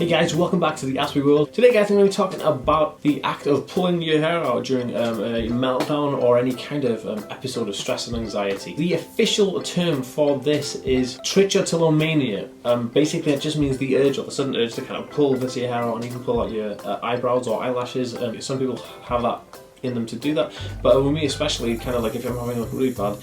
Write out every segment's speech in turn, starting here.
Hey guys, welcome back to the Aspie world. Today guys, I'm going to be talking about the act of pulling your hair out during a meltdown or any kind of episode of stress and anxiety. The official term for this is Trichotillomania. Basically it just means the urge or the sudden urge to kind of pull this your hair out and even pull out your eyebrows or eyelashes. Some people have that in them to do that, but with me especially, kind of like if I'm having like a really bad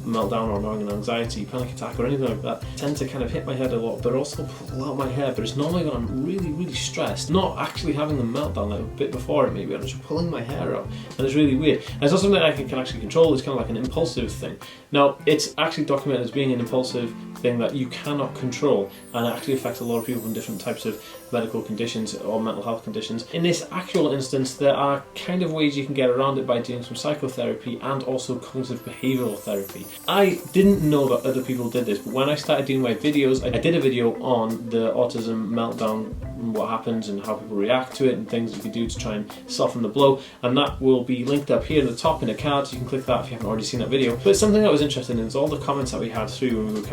meltdown or I'm having an anxiety, panic attack or anything like that, I tend to kind of hit my head a lot but also pull out my hair. But it's normally when I'm really stressed, not actually having the meltdown like a bit before it maybe, I'm just pulling my hair out, and it's really weird. And it's not something that I can actually control. It's kind of like an impulsive thing. Now it's actually documented as being an impulsive thing that you cannot control, and it actually affects a lot of people in different types of medical conditions or mental health conditions. In this actual instance, there are kind of ways you can get around it by doing some psychotherapy and also cognitive behavioural therapy. I didn't know that other people did this, but when I started doing my videos, I did a video on the autism meltdown and what happens and how people react to it and things you can do to try and soften the blow, and that will be linked up here in the top in a card, so you can click that if you haven't already seen that video. But something that was interesting is all the comments that we had through when we were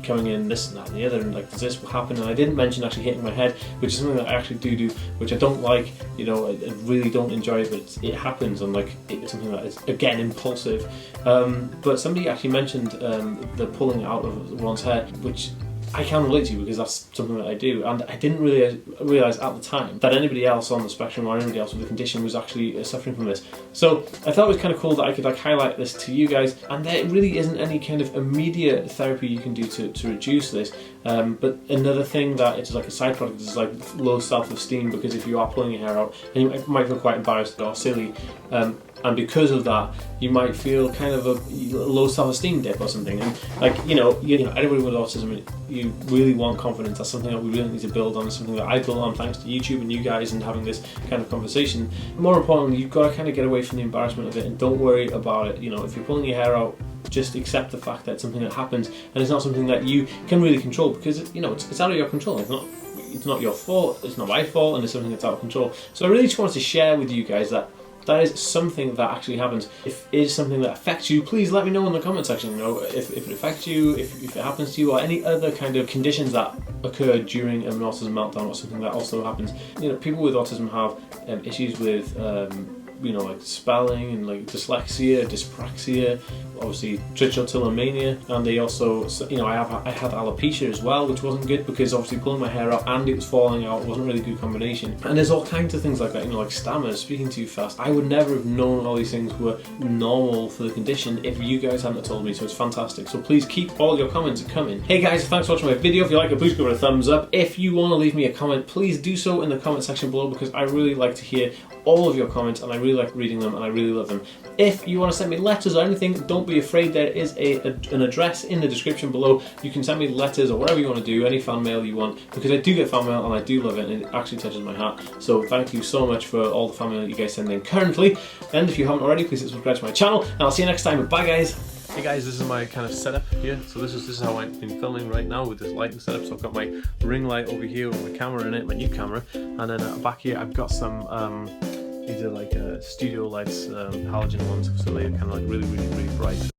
coming in, this and that and the other, and like, does this will happen? And I didn't mention actually hitting my head, which is something that I actually do, which I don't like, you know, I really don't enjoy it, but it happens, and like it's something that is again impulsive. But somebody actually mentioned the pulling out of one's hair, which I can relate to because that's something that I do, and I didn't really realise at the time that anybody else on the spectrum or anybody else with the condition was actually suffering from this. So I thought it was kind of cool that I could like highlight this to you guys, and there really isn't any kind of immediate therapy you can do to reduce this. But another thing that it's like a side product is like low self-esteem, because if you are pulling your hair out, and you might feel quite embarrassed or silly, and because of that, you might feel kind of a low self-esteem dip or something. And like, you know, anybody with autism, you really want confidence. That's something that we really need to build on. It's something that I built on thanks to YouTube and you guys and having this kind of conversation. More importantly, you've got to kind of get away from the embarrassment of it and don't worry about it. You know, if you're pulling your hair out, just accept the fact that it's something that happens, and it's not something that you can really control, because you know it's out of your control. It's not your fault. It's not my fault, and it's something that's out of control. So I really just wanted to share with you guys that is something that actually happens. If it is something that affects you, please let me know in the comment section. You know, if it affects you, if it happens to you, or any other kind of conditions that occur during an autism meltdown or something that also happens. You know, people with autism have issues with you know, like spelling and like dyslexia, dyspraxia, obviously trichotillomania, and they also, you know, I had alopecia as well, which wasn't good because obviously pulling my hair out and it was falling out wasn't really a good combination. And there's all kinds of things like that, you know, like stammers, speaking too fast. I would never have known all these things were normal for the condition if you guys hadn't told me, so it's fantastic. So please keep all your comments coming. Hey guys, thanks for watching my video. If you like it, please give it a thumbs up. If you want to leave me a comment, please do so in the comment section below, because I really like to hear all of your comments and I really like reading them and I really love them. If you want to send me letters or anything, don't be afraid. There is an address in the description below. You can send me letters or whatever you want to do, any fan mail you want, because I do get fan mail and I do love it and it actually touches my heart. So thank you so much for all the fan mail that you guys send in currently. And if you haven't already, please subscribe to my channel, and I'll see you next time. Bye guys. Hey guys, this is my kind of setup here. So this is how I've been filming right now with this lighting setup. So I've got my ring light over here with my camera in it, my new camera, and then back here I've got some these are like studio lights, halogen ones, so they're kind of like really bright.